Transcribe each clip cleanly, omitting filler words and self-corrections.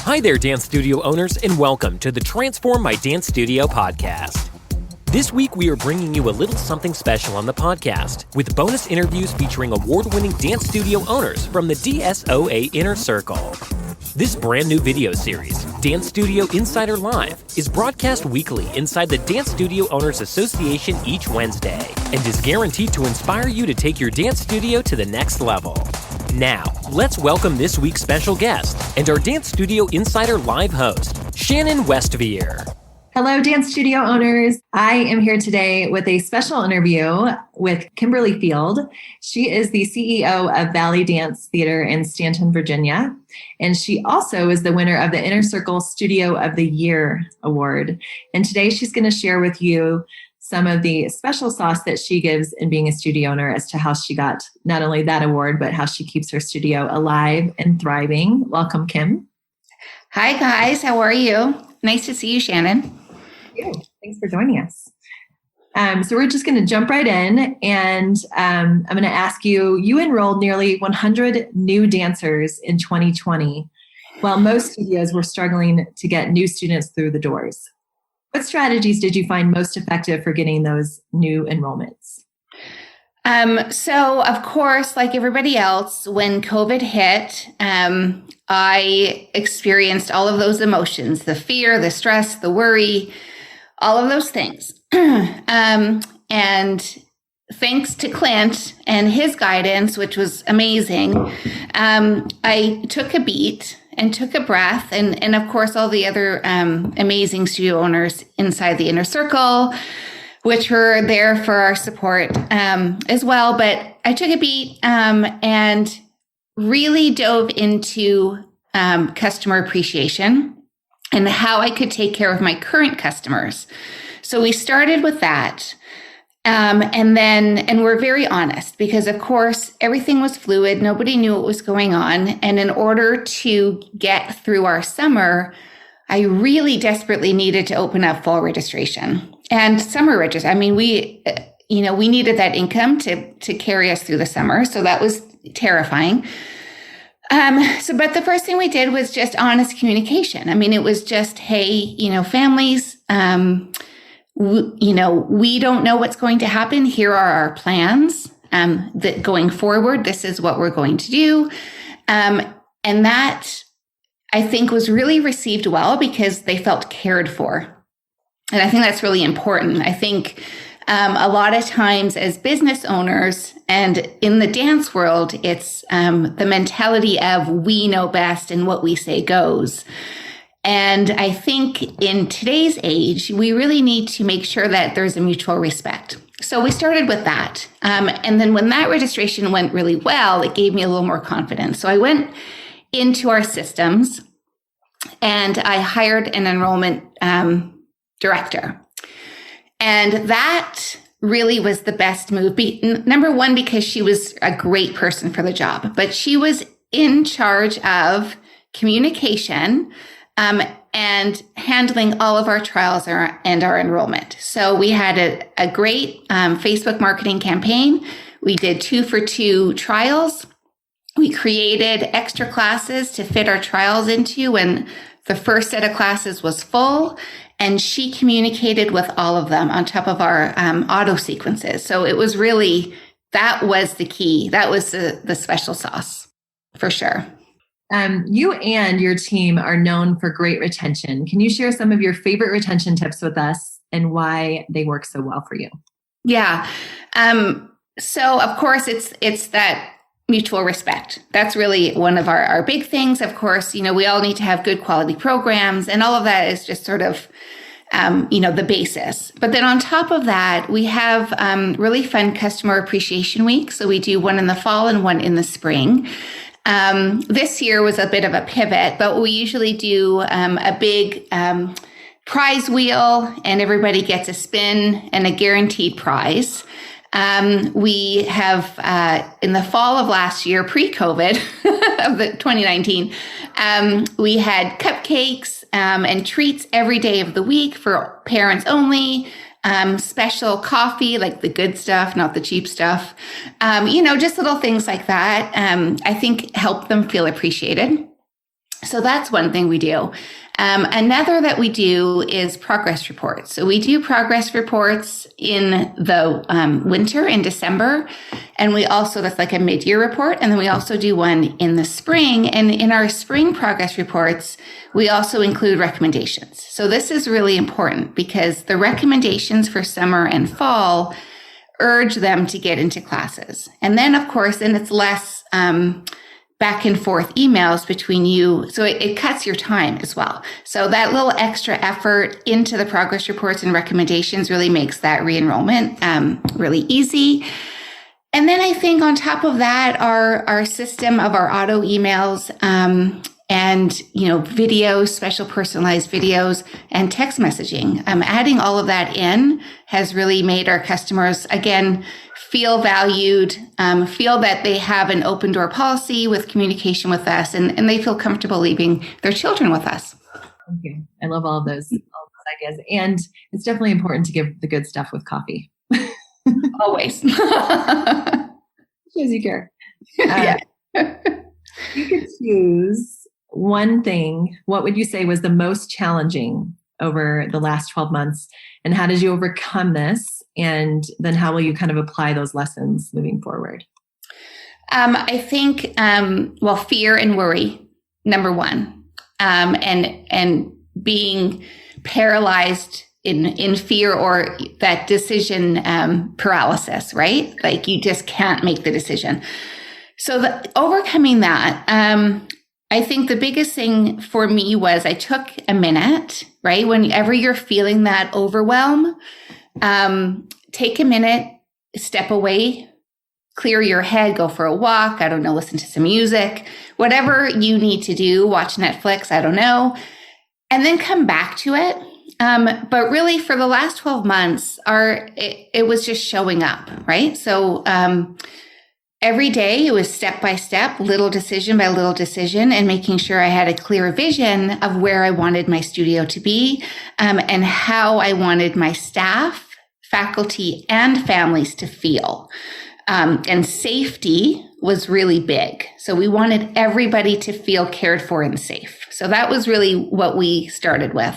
Hi there, dance studio owners, and welcome to the Transform My Dance Studio podcast. This week, we are bringing you a little something special on the podcast with bonus interviews featuring award-winning dance studio owners from the DSOA Inner Circle. This brand new video series, Dance Studio Insider Live, is broadcast weekly inside the Dance Studio Owners Association each Wednesday and is guaranteed to inspire you to take your dance studio to the next level. Now, let's welcome this week's special guest and our Dance Studio Insider Live host, Shannon Westveer. Hello, dance studio owners. I am here today with a special interview with Kimberly Field. She is the CEO of Valley Dance Theater in Stanton, Virginia. And she also is the winner of the Inner Circle Studio of the Year Award. And today she's going to share with you some of the special sauce that she gives in being a studio owner as to how she got not only that award, but how she keeps her studio alive and thriving. Welcome, Kim. Hi, guys. How are you? Nice to see you, Shannon. Thanks for joining us. So we're just going to jump right in, and I'm going to ask you, you enrolled nearly 100 new dancers in 2020, while most studios were struggling to get new students through the doors. What strategies did you find most effective for getting those new enrollments? So, of course, like everybody else, when COVID hit, I experienced all of those emotions, the fear, the stress, the worry, all of those things. And thanks to Clint and his guidance, which was amazing, I took a beat and took a breath. And of course, all the other amazing studio owners inside the Inner Circle, which were there for our support as well. But I took a beat and really dove into customer appreciation and how I could take care of my current customers. So we started with that. And we're very honest because, of course, everything was fluid. Nobody knew what was going on. And in order to get through our summer, I really desperately needed to open up fall registration and summer registration. I mean, we needed that income to carry us through the summer. So that was terrifying. But the first thing we did was just honest communication. I mean, it was just, hey, families, we don't know what's going to happen. Here are our plans, that going forward, this is what we're going to do. And that I think was really received well because they felt cared for. And I think that's really important. I think a lot of times as business owners and in the dance world, it's the mentality of we know best and what we say goes. And I think in today's age, we really need to make sure that there's a mutual respect. So we started with that. And then when that registration went really well, it gave me a little more confidence. So I went into our systems and I hired an enrollment director. And that really was the best move. Number one, because she was a great person for the job, but she was in charge of communication and handling all of our trials and our enrollment. So we had a great Facebook marketing campaign. We did 2-for-2 trials. We created extra classes to fit our trials into when the first set of classes was full. And she communicated with all of them on top of our auto sequences. So it was really, that was the key. That was the special sauce for sure. You and your team are known for great retention. Can you share some of your favorite retention tips with us and why they work so well for you? Yeah. So of course it's that mutual respect. That's really one of our big things. Of course, we all need to have good quality programs and all of that is just sort of, the basis. But then on top of that, we have really fun customer appreciation week. So we do one in the fall and one in the spring. This year was a bit of a pivot, but we usually do a big prize wheel and everybody gets a spin and a guaranteed prize. We have, in the fall of last year, pre-COVID of the 2019, we had cupcakes and treats every day of the week for parents only. Special coffee, like the good stuff, not the cheap stuff. Just little things like that. I think help them feel appreciated. So that's one thing we do. Another that we do is progress reports. So we do progress reports in the winter in December. And that's like a mid-year report. And then we also do one in the spring. And in our spring progress reports, we also include recommendations. So this is really important because the recommendations for summer and fall urge them to get into classes. And then, of course, it's less back and forth emails between you. So it cuts your time as well. So that little extra effort into the progress reports and recommendations really makes that re-enrollment really easy. And then I think on top of that, our system of our auto emails and videos, special personalized videos, and text messaging. Adding all of that in has really made our customers, again, feel valued, feel that they have an open door policy with communication with us, and they feel comfortable leaving their children with us. Okay. I love all those ideas. And it's definitely important to give the good stuff with coffee. Always. Shows you care. Yeah. You could choose one thing. What would you say was the most challenging over the last 12 months? And how did you overcome this? And then how will you kind of apply those lessons moving forward? I think, fear and worry, number one, and being paralyzed in fear or that decision paralysis, right? Like you just can't make the decision. So overcoming that, I think the biggest thing for me was I took a minute, right? Whenever you're feeling that overwhelm, take a minute, step away, clear your head, go for a walk. I don't know, listen to some music, whatever you need to do, watch Netflix, I don't know, and then come back to it. But really for the last 12 months, it was just showing up, right? So, every day it was step by step, little decision by little decision, and making sure I had a clear vision of where I wanted my studio to be, and how I wanted my staff, faculty, and families to feel. And safety was really big. So we wanted everybody to feel cared for and safe. So that was really what we started with.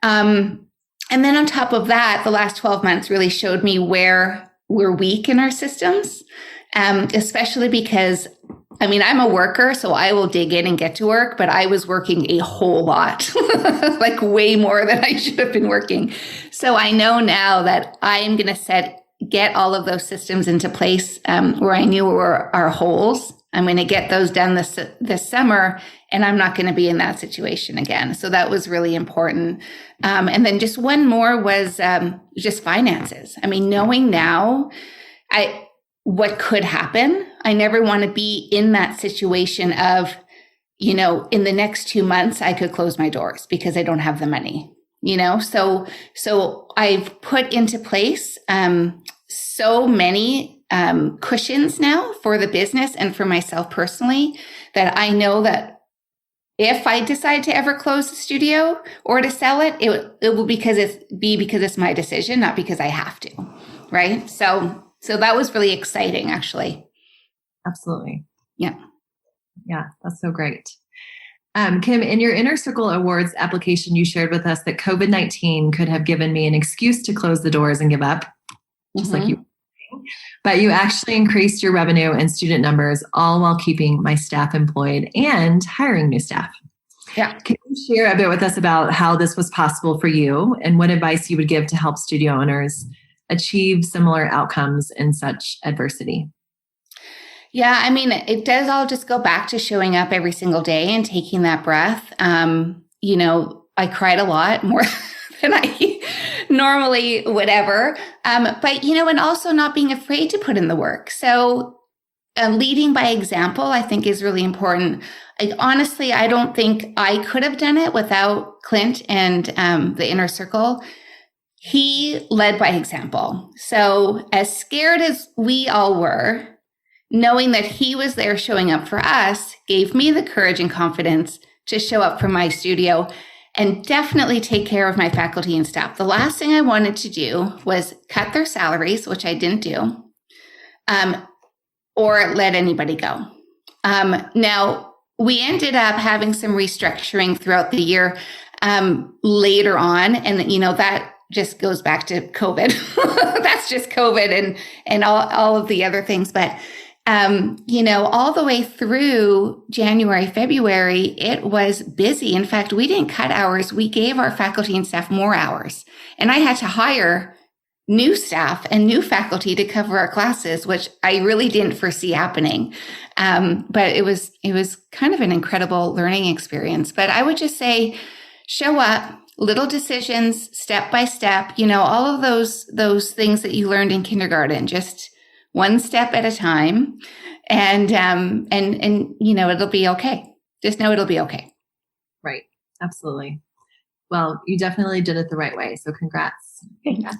And then on top of that, the last 12 months really showed me where we're weak in our systems, especially because, I'm a worker, so I will dig in and get to work, but I was working a whole lot, like way more than I should have been working. So I know now that I am going to get all of those systems into place where I knew were our holes. I'm going to get those done this summer, and I'm not going to be in that situation again. So that was really important. And then just one more was just finances. Knowing now what could happen. I never want to be in that situation of, in the next 2 months, I could close my doors because I don't have the money, So I've put into place so many cushions now for the business and for myself personally that I know that if I decide to ever close the studio or to sell it, it will because it's my decision, not because I have to, right? So that was really exciting, actually. Absolutely. Yeah. Yeah, that's so great. Kim, in your Inner Circle Awards application, you shared with us that COVID-19 could have given me an excuse to close the doors and give up, just like you were saying. But you actually increased your revenue and student numbers, all while keeping my staff employed and hiring new staff. Yeah. Can you share a bit with us about how this was possible for you and what advice you would give to help studio owners achieve similar outcomes in such adversity? Yeah, it does all just go back to showing up every single day and taking that breath. I cried a lot more than I normally would ever. But and also not being afraid to put in the work. So leading by example, I think is really important. Honestly, I don't think I could have done it without Clint and the Inner Circle. He led by example. So as scared as we all were, knowing that he was there showing up for us gave me the courage and confidence to show up for my studio and definitely take care of my faculty and staff. The last thing I wanted to do was cut their salaries, which I didn't do, or let anybody go. Now, we ended up having some restructuring throughout the year later on. And, that just goes back to COVID. That's just COVID and all of the other things. But, all the way through January, February, it was busy. In fact, we didn't cut hours. We gave our faculty and staff more hours. And I had to hire new staff and new faculty to cover our classes, which I really didn't foresee happening. But it was kind of an incredible learning experience. But I would just say, show up, little decisions, step by step, all of those things that you learned in kindergarten, just one step at a time. And it'll be okay. Just know it'll be okay. Right. Absolutely. Well, you definitely did it the right way. So congrats. Thanks.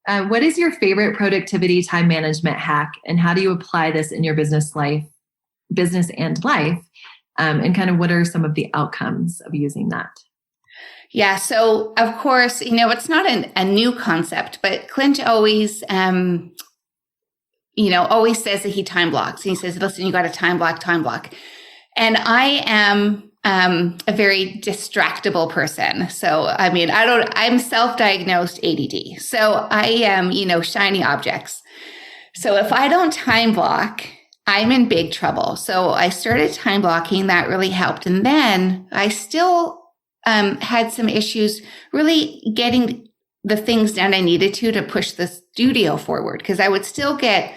What is your favorite productivity time management hack, and how do you apply this in your business and life? And kind of what are some of the outcomes of using that? Yeah. So of course, it's not a new concept, but Clint always, always says that he time blocks. He says, listen, you got to time block. And I am a very distractible person. So, I'm self-diagnosed ADD. So I am, shiny objects. So if I don't time block, I'm in big trouble. So I started time blocking. That really helped. And then I still had some issues really getting the things done I needed to push the studio forward, because I would still get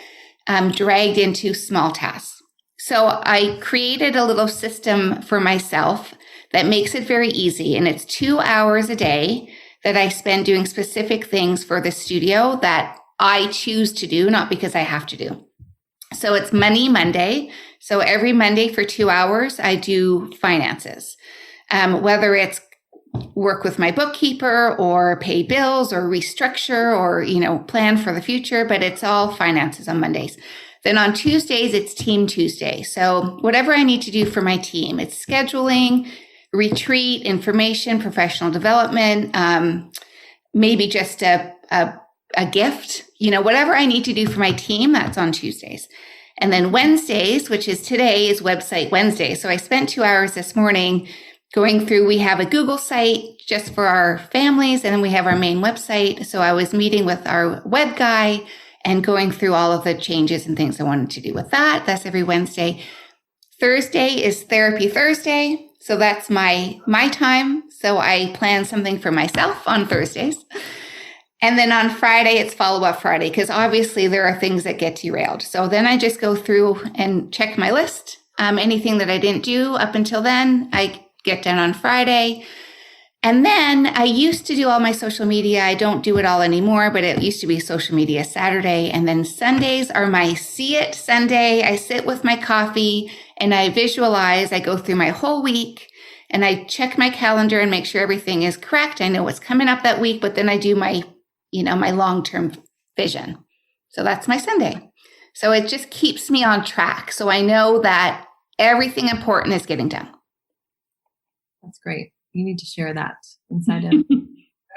dragged into small tasks. So I created a little system for myself that makes it very easy. And it's 2 hours a day that I spend doing specific things for the studio that I choose to do, not because I have to do. So it's Money Monday. So every Monday for 2 hours, I do finances, whether it's work with my bookkeeper or pay bills or restructure or, plan for the future, but it's all finances on Mondays. Then on Tuesdays, it's Team Tuesday. So whatever I need to do for my team, it's scheduling, retreat, information, professional development, maybe just a gift, whatever I need to do for my team, that's on Tuesdays. And then Wednesdays, which is today, is Website Wednesday. So I spent 2 hours this morning going through, we have a Google site just for our families, and then we have our main website. So I was meeting with our web guy and going through all of the changes and things I wanted to do with that. That's every Wednesday. Thursday is Therapy Thursday. So that's my time. So I plan something for myself on Thursdays. And then on Friday, it's Follow-Up Friday, because obviously there are things that get derailed. So then I just go through and check my list. Anything that I didn't do up until then, I get done on Friday. And then I used to do all my social media. I don't do it all anymore, but it used to be Social Media Saturday. And then Sundays are my See It Sunday. I sit with my coffee and I visualize. I go through my whole week and I check my calendar and make sure everything is correct. I know what's coming up that week, but then I do my long-term vision. So that's my Sunday. So it just keeps me on track. So I know that everything important is getting done. That's great. You need to share that inside of.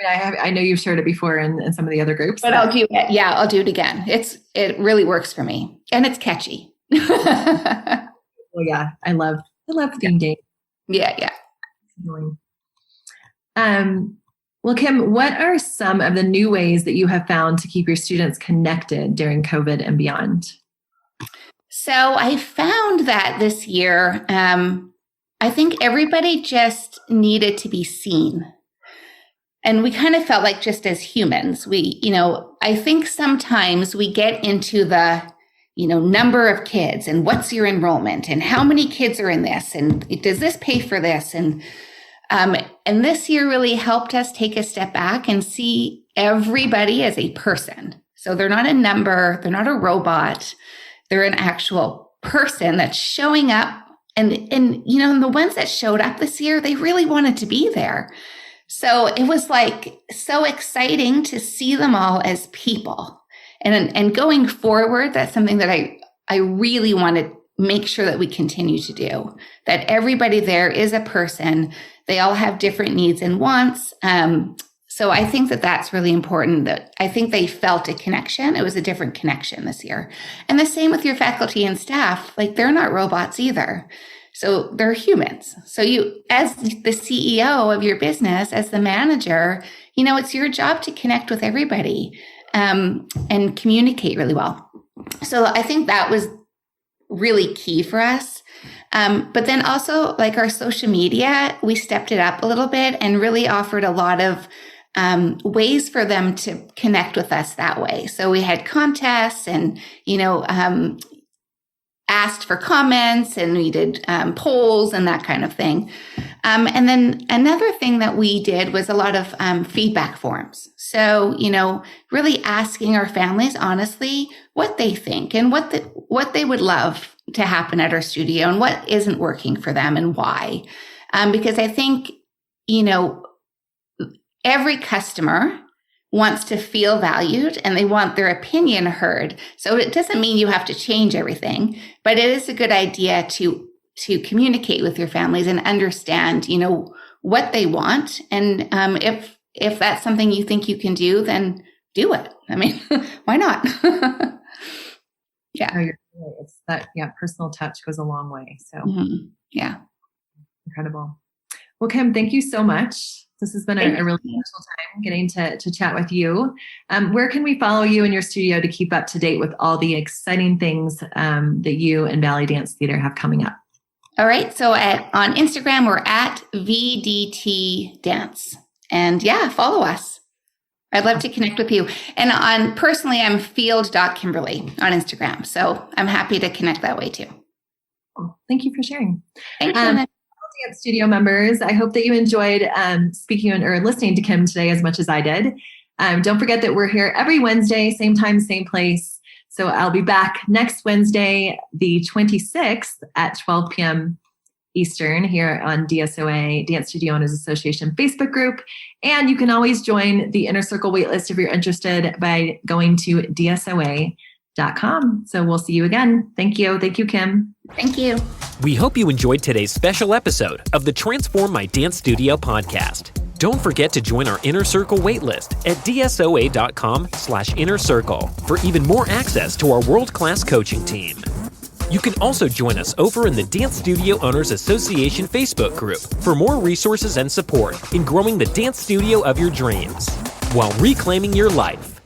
I know you've shared it before in some of the other groups. But I'll do it. Yeah, I'll do it again. It really works for me, and it's catchy. Well, yeah, I love theme day. Yeah. Well, Kim, what are some of the new ways that you have found to keep your students connected during COVID and beyond? So I found that this year, I think everybody just needed to be seen. And we kind of felt like, just as humans, I think sometimes we get into the, number of kids and what's your enrollment and how many kids are in this and does this pay for this? And this year really helped us take a step back and see everybody as a person. So they're not a number, they're not a robot, they're an actual person that's showing up. And the ones that showed up this year, they really wanted to be there. So it was so exciting to see them all as people. And going forward, that's something that I really want to make sure that we continue to do, that everybody there is a person. They all have different needs and wants. So I think that that's really important, that I think they felt a connection. It was a different connection this year. And the same with your faculty and staff, like they're not robots either. So they're humans. So you, as the CEO of your business, as the manager, it's your job to connect with everybody and communicate really well. So I think that was really key for us. But then also like our social media, we stepped it up a little bit and really offered a lot of ways for them to connect with us that way. So we had contests and, asked for comments, and we did polls and that kind of thing. And then another thing that we did was a lot of feedback forms. So, really asking our families honestly what they think and what they would love to happen at our studio and what isn't working for them and why. Because I think, every customer wants to feel valued and they want their opinion heard. So it doesn't mean you have to change everything, but it is a good idea to communicate with your families and understand, what they want. And if that's something you think you can do, then do it. I mean, why not? Yeah. No, you're right. It's that, personal touch goes a long way. So yeah. Incredible. Well, Kim, thank you so much. This has been a really special time getting to chat with you. Where can we follow you in your studio to keep up to date with all the exciting things that you and Valley Dance Theater have coming up? All right. So on Instagram, we're at VDT Dance. And follow us. I'd love to connect with you. And personally, I'm field.kimberly on Instagram. So I'm happy to connect that way too. Oh, thank you for sharing. Thank you. Dance Studio members, I hope that you enjoyed speaking or listening to Kim today as much as I did. Don't forget that we're here every Wednesday, same time, same place. So I'll be back next Wednesday, the 26th at 12 p.m. Eastern here on DSOA, Dance Studio Owners Association Facebook group. And you can always join the Inner Circle waitlist if you're interested by going to DSOA.com. So we'll see you again. Thank you. Thank you, Kim. Thank you. We hope you enjoyed today's special episode of the Transform My Dance Studio podcast. Don't forget to join our Inner Circle waitlist at dsoa.com/inner circle for even more access to our world-class coaching team. You can also join us over in the Dance Studio Owners Association Facebook group for more resources and support in growing the dance studio of your dreams while reclaiming your life.